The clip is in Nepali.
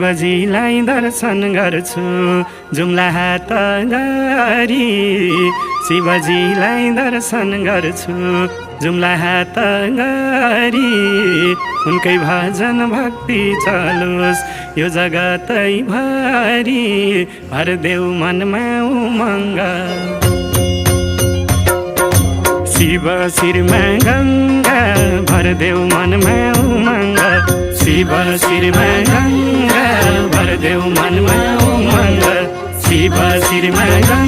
शिवजीलाई दर्शन गर्छु जुम्ला हात गरी। शिवजीलाई दर्शन गर्छु जुम्ला हात गरी। उनकै भजन भक्ति चलोस् यो जगतै भरि। भरदेऊ मनमा उमङ्ग शिव शिरमा गङ्गा। भरदेऊ मनमा उमङ्ग शिव शिरमा गङ्गा। भरदेऊ मनमा उमङ्ग शिव शिरमा गङ्गा।